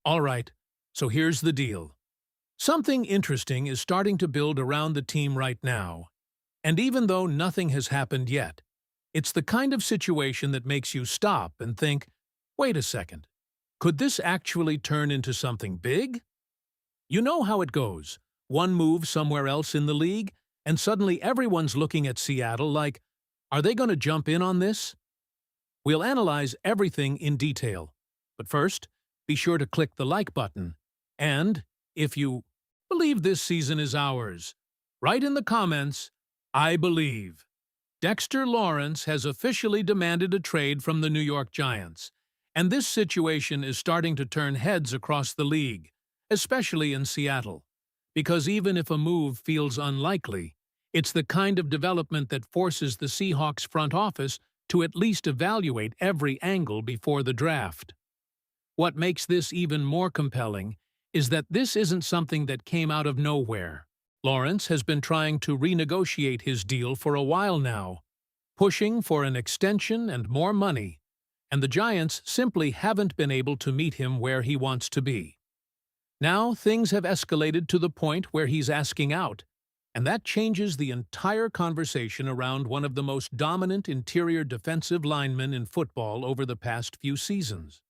All right, so here's the deal. Something interesting is starting to build around the team right now. And even though nothing has happened yet, it's the kind of situation that makes you stop and think, wait a second, could this actually turn into something big? You know how it goes. One move somewhere else in the league, and suddenly everyone's looking at Seattle like, are they going to jump in on this? We'll analyze everything in detail. But first, be sure to click the like button. And, if you believe this season is ours, write in the comments, I believe. Dexter Lawrence has officially demanded a trade from the New York Giants, and this situation is starting to turn heads across the league, especially in Seattle. Because even if a move feels unlikely, it's the kind of development that forces the Seahawks front office to at least evaluate every angle before the draft. What makes this even more compelling is that this isn't something that came out of nowhere. Lawrence has been trying to renegotiate his deal for a while now, pushing for an extension and more money, and the Giants simply haven't been able to meet him where he wants to be. Now things have escalated to the point where he's asking out, and that changes the entire conversation around one of the most dominant interior defensive linemen in football over the past few seasons.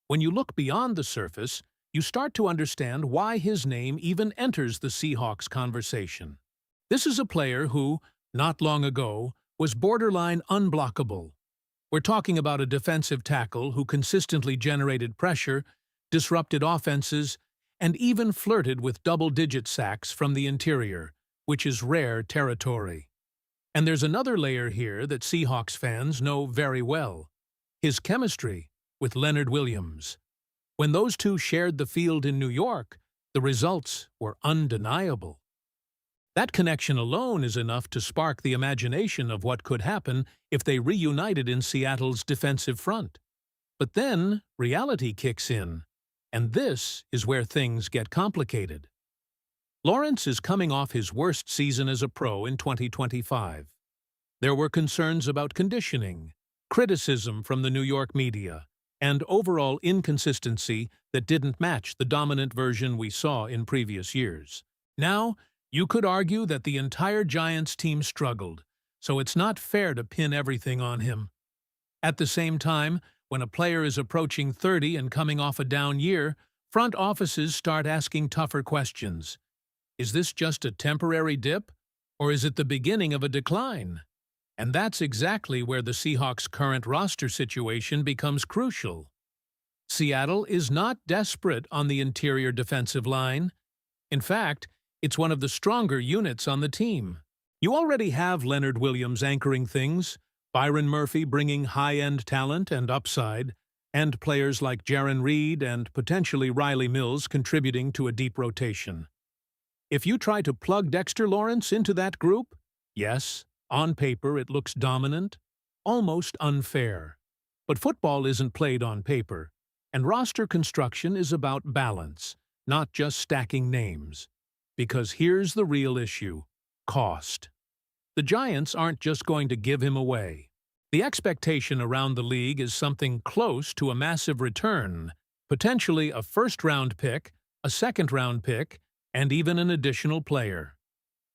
When you look beyond the surface, you start to understand why his name even enters the Seahawks conversation. This is a player who, not long ago, was borderline unblockable. We're talking about a defensive tackle who consistently generated pressure, disrupted offenses, and even flirted with double-digit sacks from the interior, which is rare territory. And there's another layer here that Seahawks fans know very well: his chemistry with Leonard Williams. When those two shared the field in New York, the results were undeniable. That connection alone is enough to spark the imagination of what could happen if they reunited in Seattle's defensive front. But then reality kicks in, and this is where things get complicated. Lawrence is coming off his worst season as a pro in 2025. There were concerns about conditioning, criticism from the New York media, and overall inconsistency that didn't match the dominant version we saw in previous years. Now, you could argue that the entire Giants team struggled, so it's not fair to pin everything on him. At the same time, when a player is approaching 30 and coming off a down year, front offices start asking tougher questions. Is this just a temporary dip, or is it the beginning of a decline? And that's exactly where the Seahawks' current roster situation becomes crucial. Seattle is not desperate on the interior defensive line. In fact, it's one of the stronger units on the team. You already have Leonard Williams anchoring things, Byron Murphy bringing high-end talent and upside, and players like Jarran Reed and potentially Riley Mills contributing to a deep rotation. If you try to plug Dexter Lawrence into that group, yes, on paper it looks dominant, almost unfair. But football isn't played on paper, and roster construction is about balance, not just stacking names. Because here's the real issue: cost. The Giants aren't just going to give him away. The expectation around the league is something close to a massive return, potentially a first-round pick, a second-round pick, and even an additional player.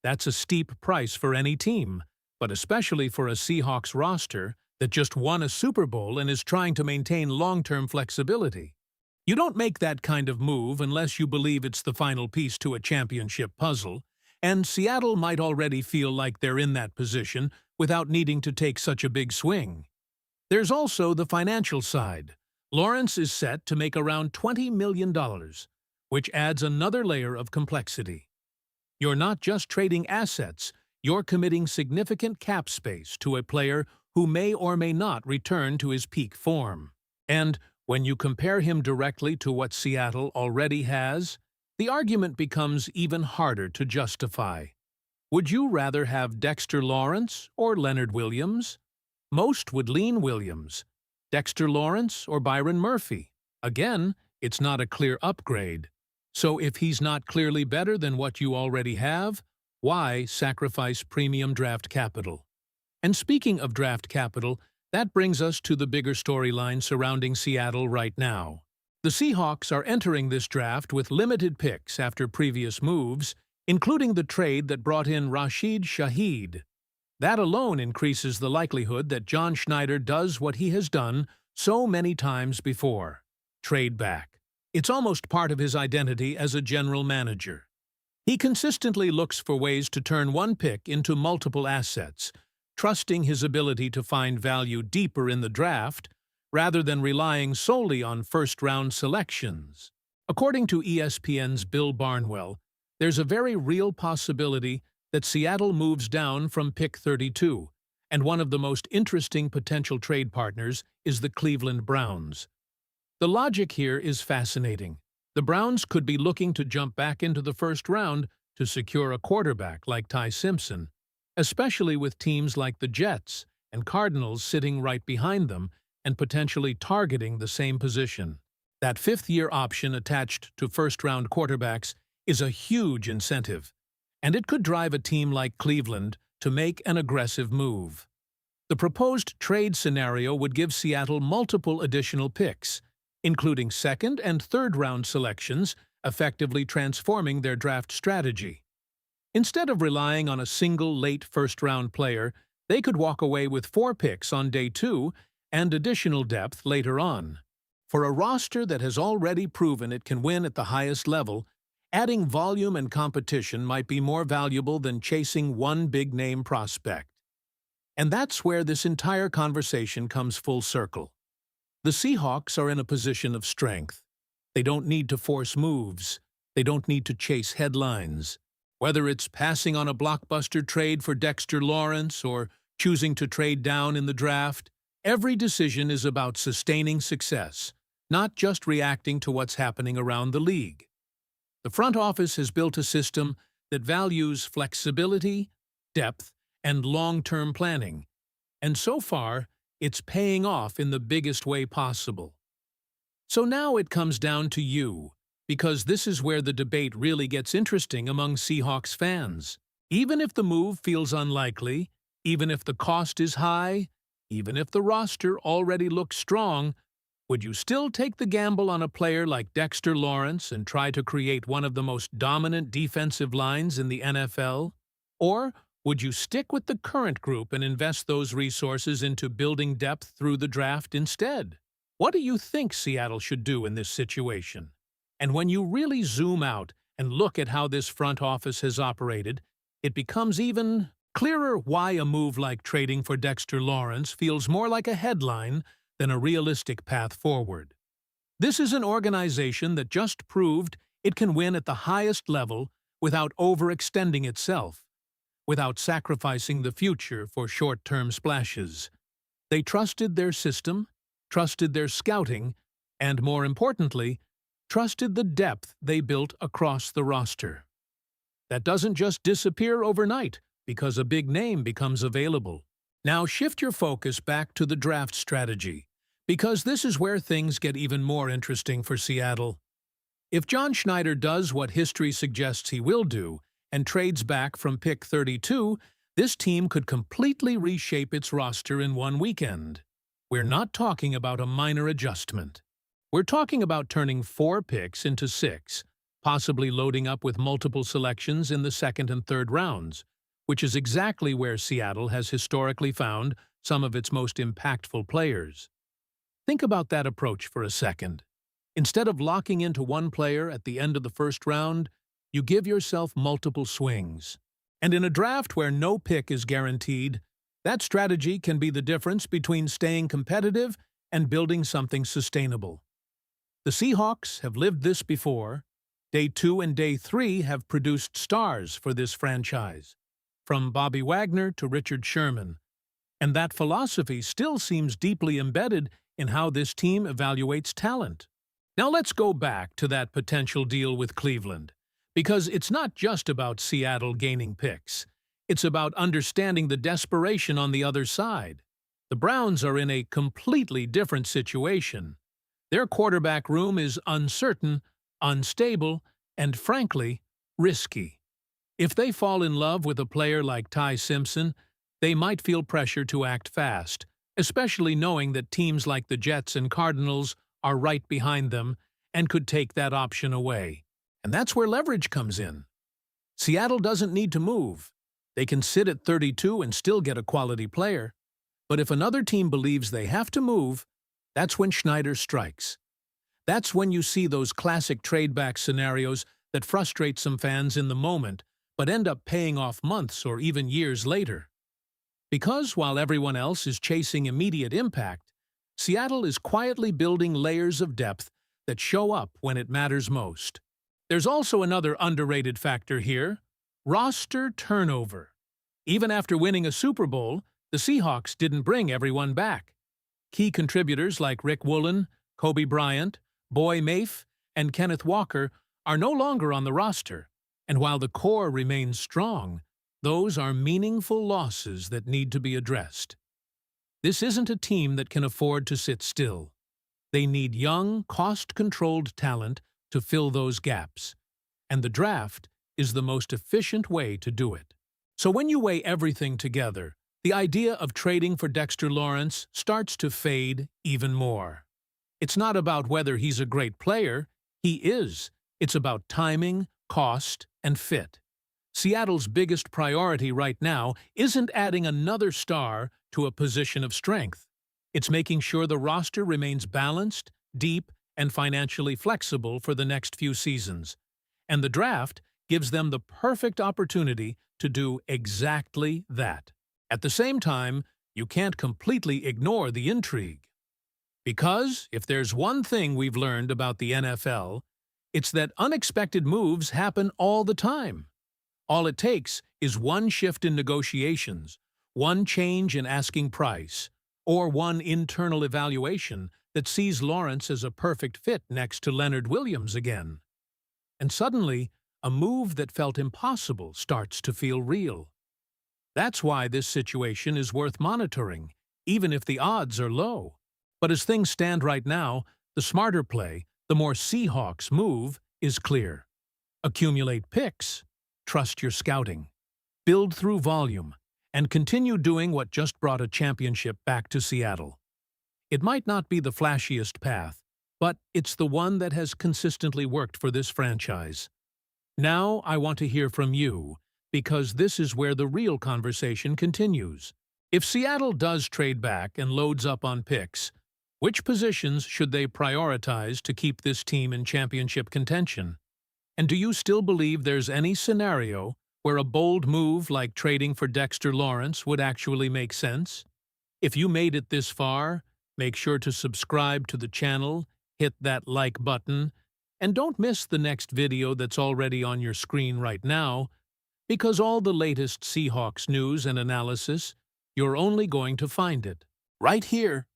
That's a steep price for any team, but especially for a Seahawks roster that just won a Super Bowl and is trying to maintain long-term flexibility. You don't make that kind of move unless you believe it's the final piece to a championship puzzle, and Seattle might already feel like they're in that position without needing to take such a big swing. There's also the financial side. Lawrence is set to make around $20 million, which adds another layer of complexity. You're not just trading assets, you're committing significant cap space to a player who may or may not return to his peak form. And when you compare him directly to what Seattle already has, the argument becomes even harder to justify. Would you rather have Dexter Lawrence or Leonard Williams? Most would lean Williams. Dexter Lawrence or Byron Murphy? Again, it's not a clear upgrade. So if he's not clearly better than what you already have, why sacrifice premium draft capital? And speaking of draft capital, that brings us to the bigger storyline surrounding Seattle right now. The Seahawks are entering this draft with limited picks after previous moves, including the trade that brought in Rashid Shaheed. That alone increases the likelihood that John Schneider does what he has done so many times before: trade back. It's almost part of his identity as a general manager. He consistently looks for ways to turn one pick into multiple assets, trusting his ability to find value deeper in the draft rather than relying solely on first-round selections. According to ESPN's Bill Barnwell, there's a very real possibility that Seattle moves down from pick 32, and one of the most interesting potential trade partners is the Cleveland Browns. The logic here is fascinating. The Browns could be looking to jump back into the first round to secure a quarterback like Ty Simpson, especially with teams like the Jets and Cardinals sitting right behind them and potentially targeting the same position. That fifth-year option attached to first-round quarterbacks is a huge incentive, and it could drive a team like Cleveland to make an aggressive move. The proposed trade scenario would give Seattle multiple additional picks, including second- and third-round selections, effectively transforming their draft strategy. Instead of relying on a single late first-round player, they could walk away with 4 picks on day 2 and additional depth later on. For a roster that has already proven it can win at the highest level, adding volume and competition might be more valuable than chasing one big-name prospect. And that's where this entire conversation comes full circle. The Seahawks are in a position of strength. They don't need to force moves. They don't need to chase headlines. Whether it's passing on a blockbuster trade for Dexter Lawrence or choosing to trade down in the draft, every decision is about sustaining success, not just reacting to what's happening around the league. The front office has built a system that values flexibility, depth, and long-term planning, and so far, it's paying off in the biggest way possible. So now it comes down to you, because this is where the debate really gets interesting among Seahawks fans. Even if the move feels unlikely, even if the cost is high, even if the roster already looks strong, would you still take the gamble on a player like Dexter Lawrence and try to create one of the most dominant defensive lines in the NFL? Or would you stick with the current group and invest those resources into building depth through the draft instead? What do you think Seattle should do in this situation? And when you really zoom out and look at how this front office has operated, it becomes even clearer why a move like trading for Dexter Lawrence feels more like a headline than a realistic path forward. This is an organization that just proved it can win at the highest level without overextending itself, without sacrificing the future for short-term splashes. They trusted their system, trusted their scouting, and more importantly, trusted the depth they built across the roster. That doesn't just disappear overnight because a big name becomes available. Now shift your focus back to the draft strategy, because this is where things get even more interesting for Seattle. If John Schneider does what history suggests he will do, and trades back from pick 32, this team could completely reshape its roster in one weekend. We're not talking about a minor adjustment. We're talking about turning 4 picks into 6, possibly loading up with multiple selections in the second and third rounds, which is exactly where Seattle has historically found some of its most impactful players. Think about that approach for a second. Instead of locking into one player at the end of the first round, you give yourself multiple swings. And in a draft where no pick is guaranteed, that strategy can be the difference between staying competitive and building something sustainable. The Seahawks have lived this before. Day 2 and Day 3 have produced stars for this franchise, from Bobby Wagner to Richard Sherman. And that philosophy still seems deeply embedded in how this team evaluates talent. Now let's go back to that potential deal with Cleveland, because it's not just about Seattle gaining picks. It's about understanding the desperation on the other side. The Browns are in a completely different situation. Their quarterback room is uncertain, unstable, and frankly, risky. If they fall in love with a player like Ty Simpson, they might feel pressure to act fast, especially knowing that teams like the Jets and Cardinals are right behind them and could take that option away. And that's where leverage comes in. Seattle doesn't need to move. They can sit at 32 and still get a quality player. But if another team believes they have to move, that's when Schneider strikes. That's when you see those classic trade-back scenarios that frustrate some fans in the moment, but end up paying off months or even years later. Because while everyone else is chasing immediate impact, Seattle is quietly building layers of depth that show up when it matters most. There's also another underrated factor here: roster turnover. Even after winning a Super Bowl, the Seahawks didn't bring everyone back. Key contributors like Rick Woolen, Kobe Bryant, Boy Mafe, and Kenneth Walker are no longer on the roster, and while the core remains strong, those are meaningful losses that need to be addressed. This isn't a team that can afford to sit still. They need young, cost-controlled talent to fill those gaps, and the draft is the most efficient way to do it. So when you weigh everything together, the idea of trading for Dexter Lawrence starts to fade even more. It's not about whether he's a great player. He is. It's about timing, cost, and fit. Seattle's biggest priority right now isn't adding another star to a position of strength. It's making sure the roster remains balanced, deep, and financially flexible for the next few seasons. And the draft gives them the perfect opportunity to do exactly that. At the same time, you can't completely ignore the intrigue. Because if there's one thing we've learned about the NFL, it's that unexpected moves happen all the time. All it takes is one shift in negotiations, one change in asking price, or one internal evaluation that sees Lawrence as a perfect fit next to Leonard Williams again. And suddenly, a move that felt impossible starts to feel real. That's why this situation is worth monitoring, even if the odds are low. But as things stand right now, the smarter play, the more Seahawks move, is clear. Accumulate picks, trust your scouting, build through volume, and continue doing what just brought a championship back to Seattle. It might not be the flashiest path, but it's the one that has consistently worked for this franchise. Now I want to hear from you, because this is where the real conversation continues. If Seattle does trade back and loads up on picks, which positions should they prioritize to keep this team in championship contention? And do you still believe there's any scenario where a bold move like trading for Dexter Lawrence would actually make sense? If you made it this far, make sure to subscribe to the channel, hit that like button, and don't miss the next video that's already on your screen right now, because all the latest Seahawks news and analysis, you're only going to find it right here.